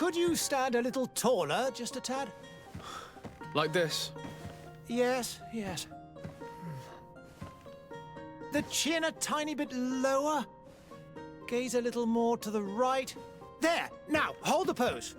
Could you stand a little taller, just a tad? Like this? Yes, yes. The chin a tiny bit lower. Gaze a little more to the right. There! Now, hold the pose.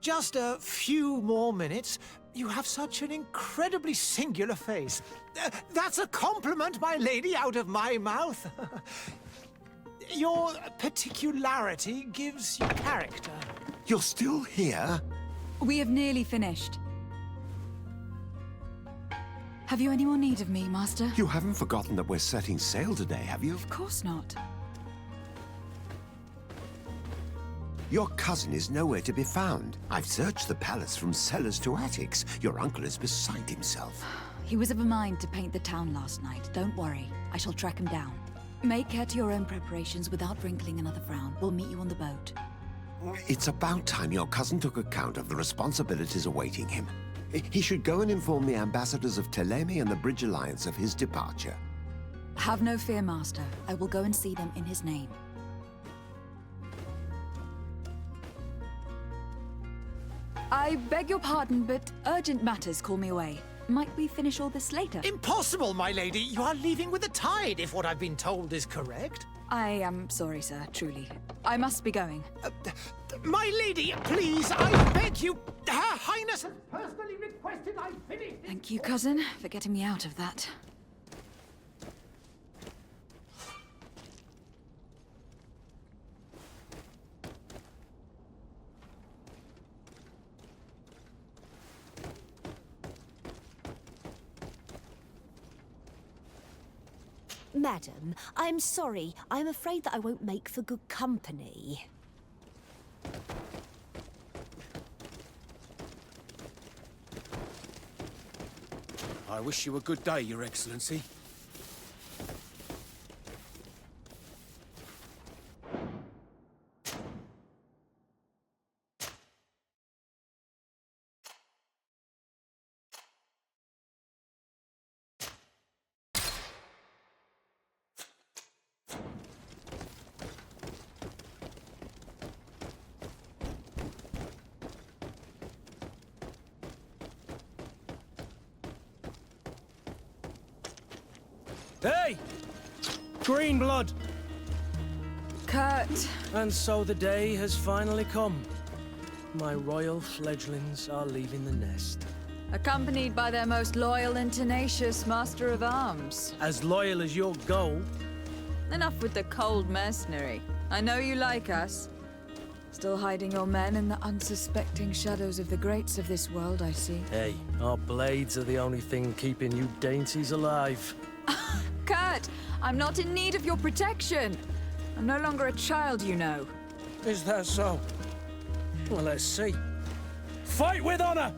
Just a few more minutes. You have such an incredibly singular face. That's a compliment, my lady, out of my mouth. Your particularity gives you character. You're still here? We have nearly finished. Have you any more need of me, Master? You haven't forgotten that we're setting sail today, have you? Of course not. Your cousin is nowhere to be found. I've searched the palace from cellars to attics. Your uncle is beside himself. He was of a mind to paint the town last night. Don't worry. I shall track him down. Make care to your own preparations without wrinkling another frown. We'll meet you on the boat. It's about time your cousin took account of the responsibilities awaiting him. He should go and inform the ambassadors of Telemi and the Bridge Alliance of his departure. Have no fear, Master. I will go and see them in his name. I beg your pardon, but urgent matters call me away. Might we finish all this later? Impossible, my lady. You are leaving with the tide, if what I've been told is correct. I am sorry, sir, truly. I must be going. My lady, please, I beg you. Her Highness has personally requested I finish. Thank you, cousin, for getting me out of that. Madam, I'm sorry. I'm afraid that I won't make for good company. I wish you a good day, Your Excellency. Hey! Green blood! Kurt, And so the day has finally come. My royal fledglings are leaving the nest. accompanied by their most loyal and tenacious master of arms. As loyal as your goal. Enough with the cold mercenary. I know you like us. Still hiding your men in the unsuspecting shadows of the greats of this world, I see. Hey, our blades are the only thing keeping you dainties alive. Kurt, I'm not in need of your protection. I'm no longer a child, you know. Is that so? Well, let's see. Fight with honor!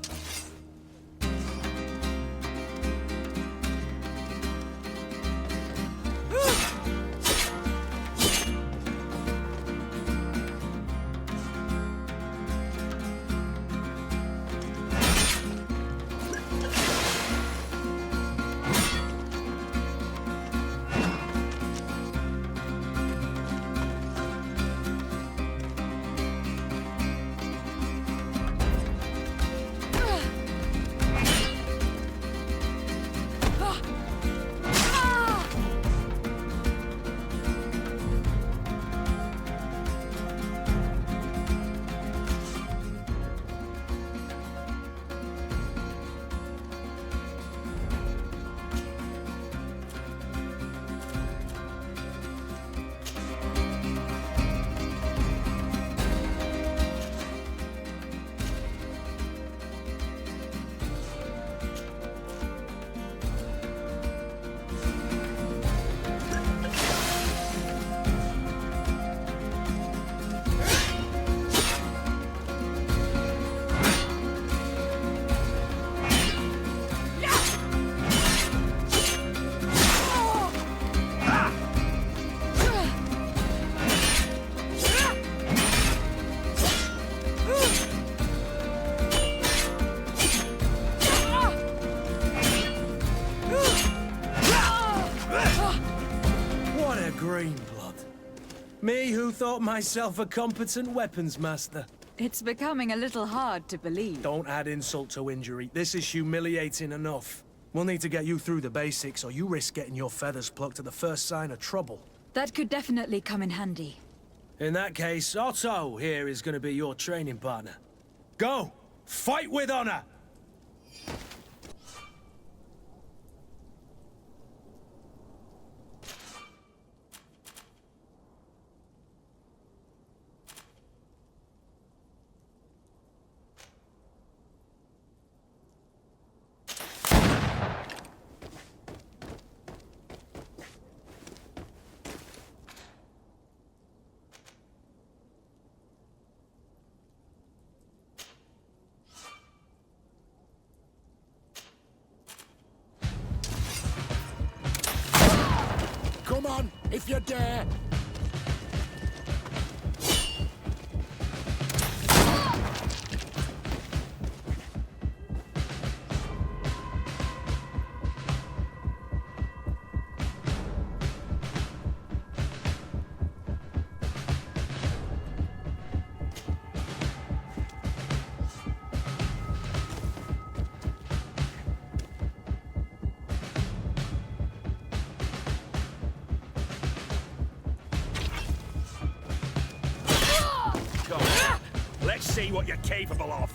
Green blood. Me who thought myself a competent weapons master. It's becoming a little hard to believe. Don't add insult to injury. This is humiliating enough. We'll need to get you through the basics, or you risk getting your feathers plucked at the first sign of trouble. That could definitely come in handy. In that case, Otto here is going to be your training partner. Go! Fight with honor! Come on, if you dare! Let's see what you're capable of.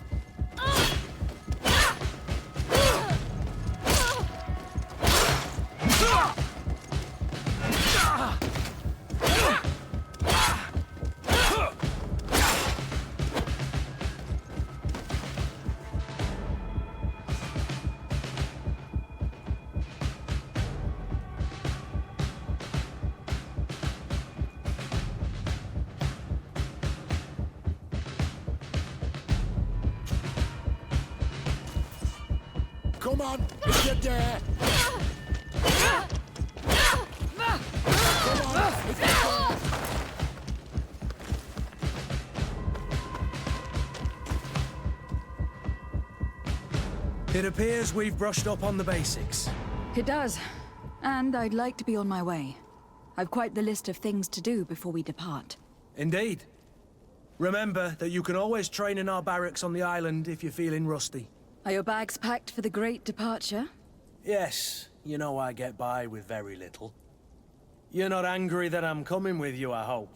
Come on, if you dare! Come on, if you dare! It appears we've brushed up on the basics. It does. And I'd like to be on my way. I've quite the list of things to do before we depart. Indeed. Remember that you can always train in our barracks on the island if you're feeling rusty. Are your bags packed for the great departure? Yes. You know I get by with very little. You're not angry that I'm coming with you, I hope.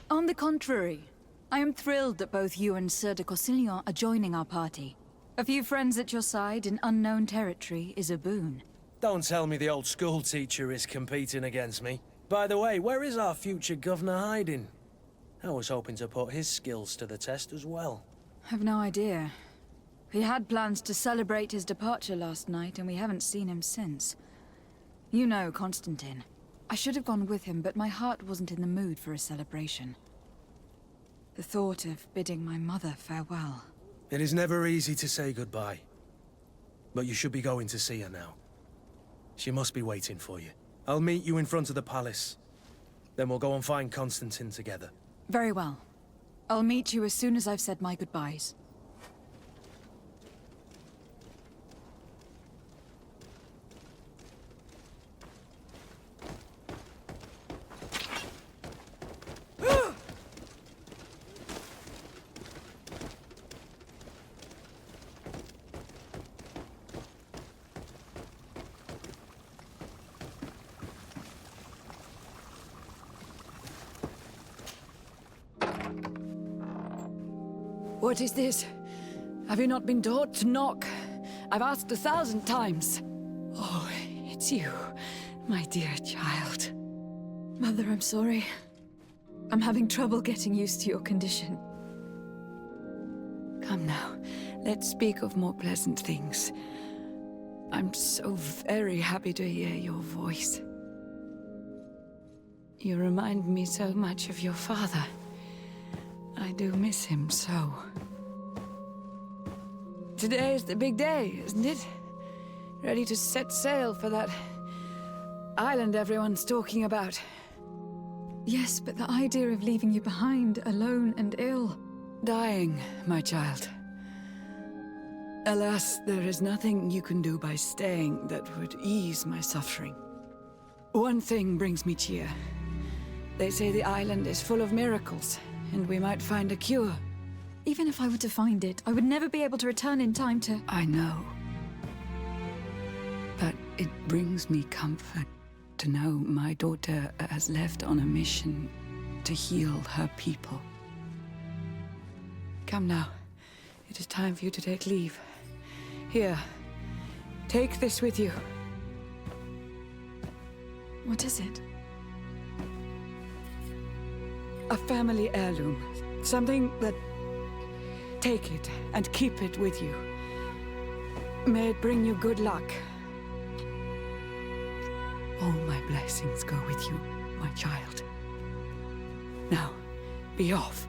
On the contrary, I am thrilled that both you and Sir de Cossillon are joining our party. A few friends at your side in unknown territory is a boon. Don't tell me the old school teacher is competing against me. By the way, where is our future governor hiding? I was hoping to put his skills to the test as well. I've no idea. He had plans to celebrate his departure last night, and we haven't seen him since. You know Constantine. I should have gone with him, but my heart wasn't in the mood for a celebration. The thought of bidding my mother farewell. It is never easy to say goodbye. But you should be going to see her now. She must be waiting for you. I'll meet you in front of the palace. Then we'll go and find Constantine together. Very well. I'll meet you as soon as I've said my goodbyes. What is this? Have you not been taught to knock? I've asked 1,000 times. Oh, it's you, my dear child. Mother, I'm sorry. I'm having trouble getting used to your condition. Come now, let's speak of more pleasant things. I'm so very happy to hear your voice. You remind me so much of your father. I do miss him so. Today is the big day, isn't it? Ready to set sail for that island everyone's talking about. Yes, but the idea of leaving you behind, alone and ill... Dying, my child. Alas, there is nothing you can do by staying that would ease my suffering. One thing brings me cheer. They say the island is full of miracles, and we might find a cure. Even if I were to find it, I would never be able to return in time to... I know. But it brings me comfort to know my daughter has left on a mission to heal her people. Come now. It is time for you to take leave. Here, take this with you. What is it? A family heirloom. Something that... Take it and keep it with you. May it bring you good luck. All my blessings go with you, my child. Now, be off.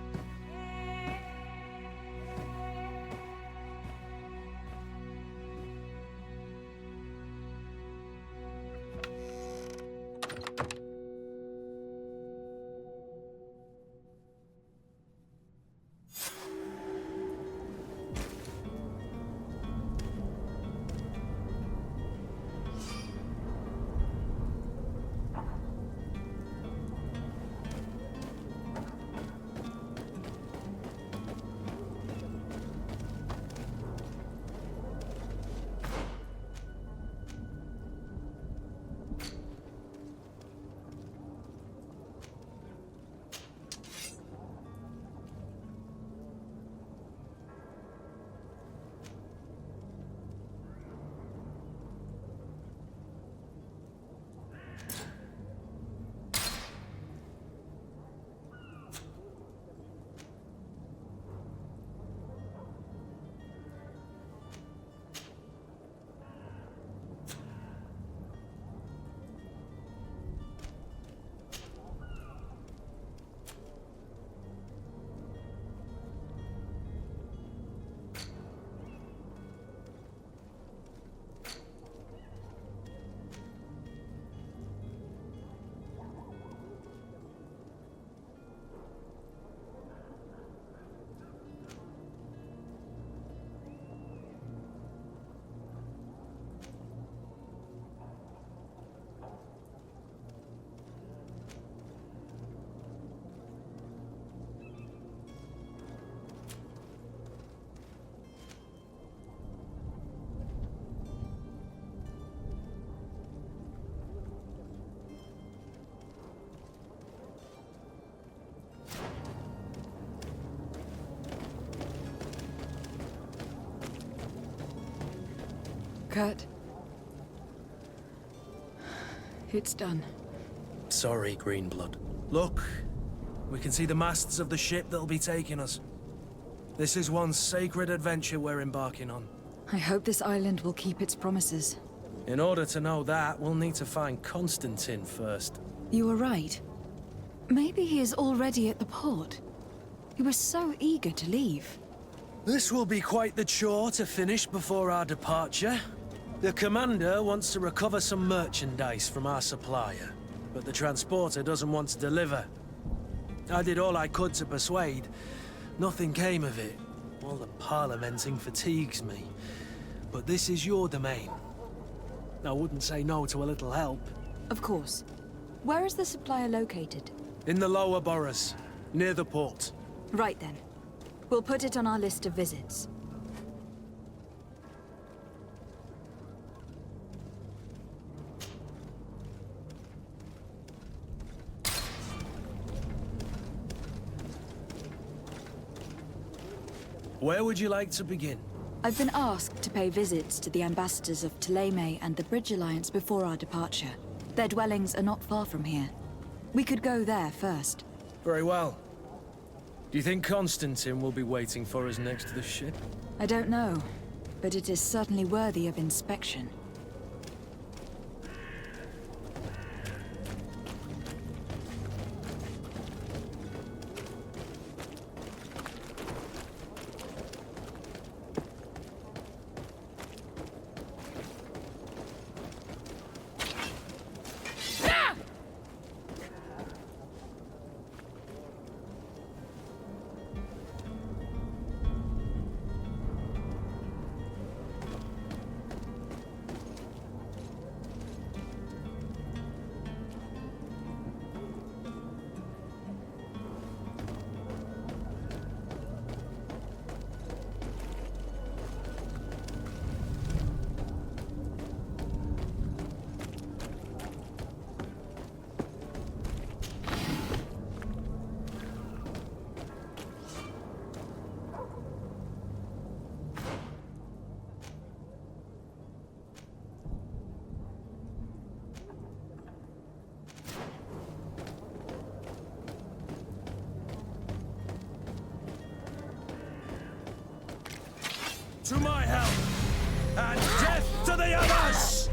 Kurt. It's done. Sorry, Greenblood. Look, we can see the masts of the ship that'll be taking us. This is one sacred adventure we're embarking on. I hope this island will keep its promises. In order to know that, we'll need to find Constantine first. You were right. Maybe he is already at the port. He was so eager to leave. This will be quite the chore to finish before our departure. The commander wants to recover some merchandise from our supplier, but the transporter doesn't want to deliver. I did all I could to persuade. Nothing came of it. All the parliamenting fatigues me. But this is your domain. I wouldn't say no to a little help. Of course. Where is the supplier located? In the lower boroughs, near the port. Right then. We'll put it on our list of visits. Where would you like to begin? I've been asked to pay visits to the ambassadors of Thélème and the Bridge Alliance before our departure. Their dwellings are not far from here. We could go there first. Very well. Do you think Constantine will be waiting for us next to the ship? I don't know, but it is certainly worthy of inspection. To my help, and death to the others!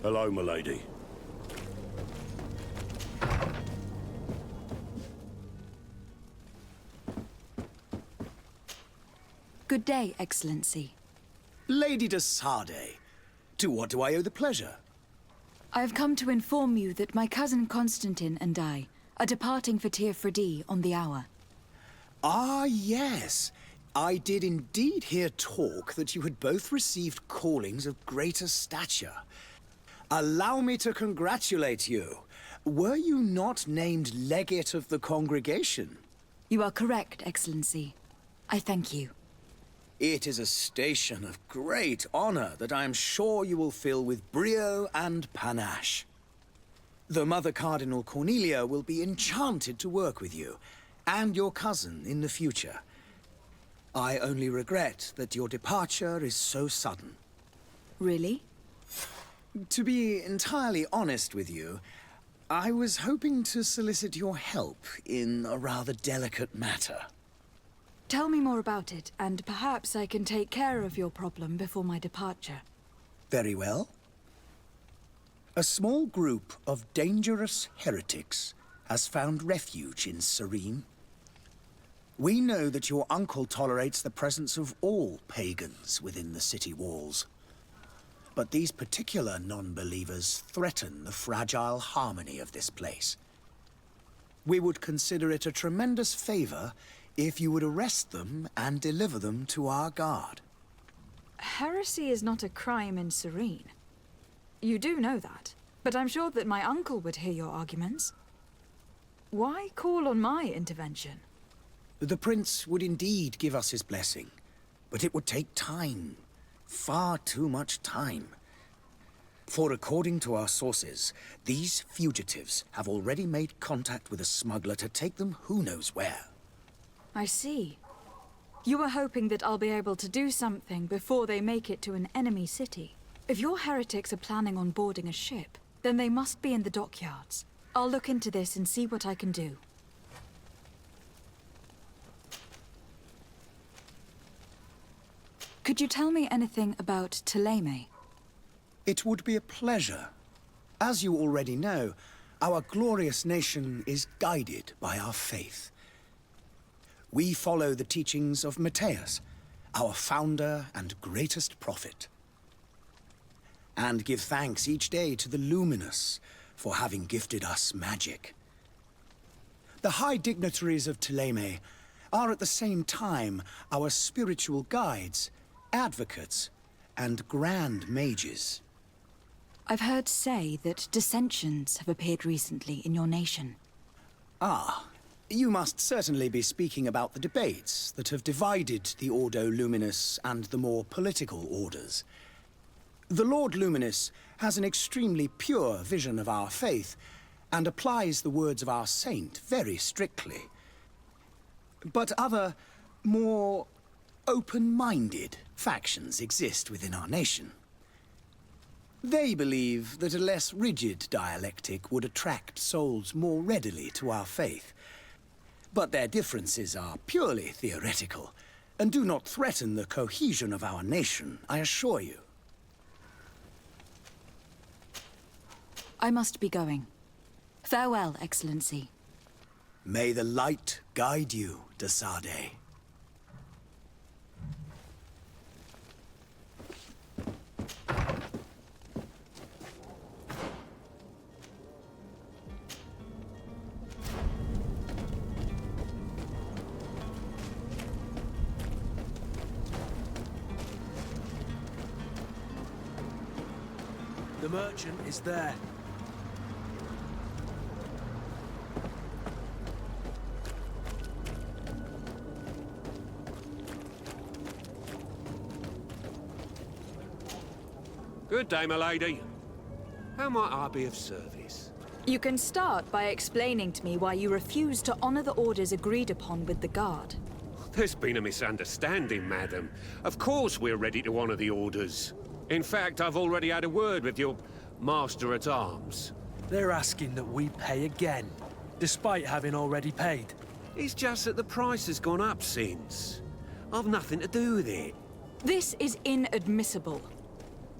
Hello, milady. Good day, Excellency. Lady de Sardet, to what do I owe the pleasure? I have come to inform you that my cousin Constantine and I are departing for Tir Freddy on the hour. Ah, yes. I did indeed hear talk that you had both received callings of greater stature. Allow me to congratulate you. Were you not named legate of the congregation? You are correct, Excellency. I thank you. It is a station of great honor that I am sure you will fill with brio and panache. The Mother Cardinal Cornelia will be enchanted to work with you, and your cousin in the future. I only regret that your departure is so sudden. Really? To be entirely honest with you, I was hoping to solicit your help in a rather delicate matter. Tell me more about it, and perhaps I can take care of your problem before my departure. Very well. A small group of dangerous heretics has found refuge in Serene. We know that your uncle tolerates the presence of all pagans within the city walls. But these particular non-believers threaten the fragile harmony of this place. We would consider it a tremendous favor if you would arrest them and deliver them to our guard. Heresy is not a crime in Serene. You do know that, but I'm sure that my uncle would hear your arguments. Why call on my intervention? The prince would indeed give us his blessing, but it would take time. Far too much time. For according to our sources, these fugitives have already made contact with a smuggler to take them who knows where. I see. You were hoping that I'll be able to do something before they make it to an enemy city. If your heretics are planning on boarding a ship, then they must be in the dockyards. I'll look into this and see what I can do. Could you tell me anything about Thélème? It would be a pleasure. As you already know, our glorious nation is guided by our faith. We follow the teachings of Matthias, our founder and greatest prophet. And give thanks each day to the Luminous for having gifted us magic. The high dignitaries of Thélème are at the same time our spiritual guides, advocates, and grand mages. I've heard say that dissensions have appeared recently in your nation. Ah, you must certainly be speaking about the debates that have divided the Ordo Luminous and the more political orders. The Lord Luminous has an extremely pure vision of our faith and applies the words of our saint very strictly. But other, more open-minded factions exist within our nation. They believe that a less rigid dialectic would attract souls more readily to our faith. But their differences are purely theoretical, and do not threaten the cohesion of our nation, I assure you. I must be going. Farewell, Excellency. May the light guide you, de Sardet. The merchant is there. Good day, my lady. How might I be of service? You can start by explaining to me why you refuse to honor the orders agreed upon with the guard. There's been a misunderstanding, madam. Of course we're ready to honor the orders. In fact, I've already had a word with your master-at-arms. They're asking that we pay again, despite having already paid. It's just that the price has gone up since. I've nothing to do with it. This is inadmissible.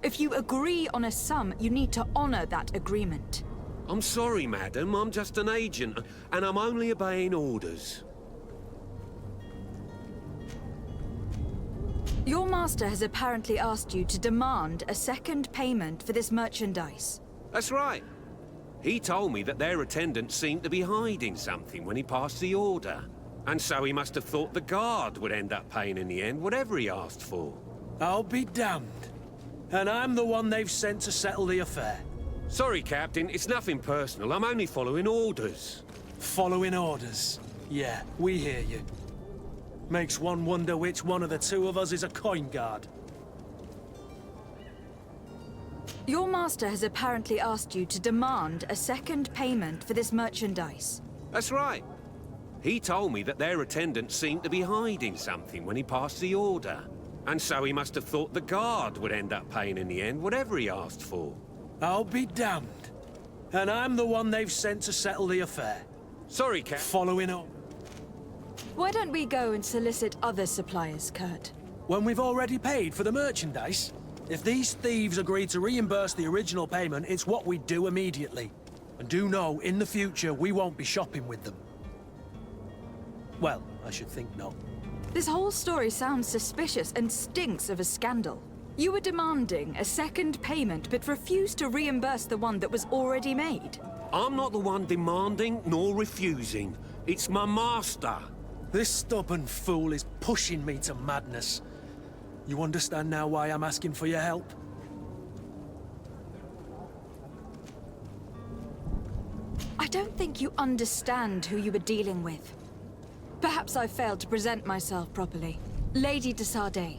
If you agree on a sum, you need to honor that agreement. I'm sorry, madam. I'm just an agent, and I'm only obeying orders. Your master has apparently asked you to demand a second payment for this merchandise. That's right. He told me that their attendant seemed to be hiding something when he passed the order. And so he must have thought the guard would end up paying in the end, whatever he asked for. I'll be damned. And I'm the one they've sent to settle the affair. Sorry, Captain. It's nothing personal. I'm only following orders. Following orders. Yeah, we hear you. Makes one wonder which one of the two of us is a coin guard. Your master has apparently asked you to demand a second payment for this merchandise. That's right. He told me that their attendant seemed to be hiding something when he passed the order. And so he must have thought the guard would end up paying in the end, whatever he asked for. I'll be damned. And I'm the one they've sent to settle the affair. Sorry, Cap. Following up. Why don't we go and solicit other suppliers, Kurt? When we've already paid for the merchandise? If these thieves agree to reimburse the original payment, it's what we do immediately. And do know, in the future, we won't be shopping with them. Well, I should think not. This whole story sounds suspicious and stinks of a scandal. You were demanding a second payment, but refused to reimburse the one that was already made. I'm not the one demanding nor refusing. It's my master. This stubborn fool is pushing me to madness. You understand now why I'm asking for your help? I don't think you understand who you were dealing with. Perhaps I failed to present myself properly. Lady de Sardet,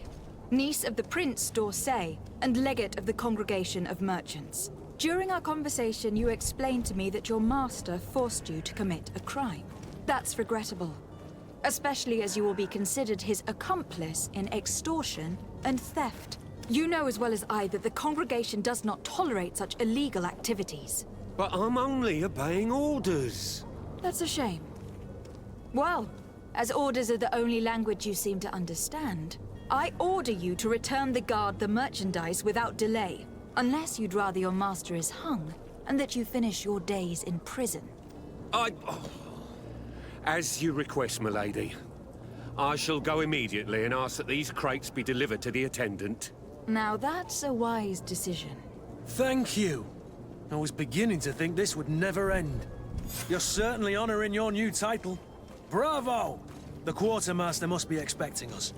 niece of the Prince d'Orsay and legate of the Congregation of Merchants. During our conversation, you explained to me that your master forced you to commit a crime. That's regrettable, especially as you will be considered his accomplice in extortion and theft. You know as well as I that the Congregation does not tolerate such illegal activities. But I'm only obeying orders. That's a shame. Well, as orders are the only language you seem to understand, I order you to return the guard the merchandise without delay, unless you'd rather your master is hung and that you finish your days in prison. As you request, milady. I shall go immediately and ask that these crates be delivered to the attendant. Now that's a wise decision. Thank you. I was beginning to think this would never end. You're certainly honoring your new title. Bravo! The quartermaster must be expecting us.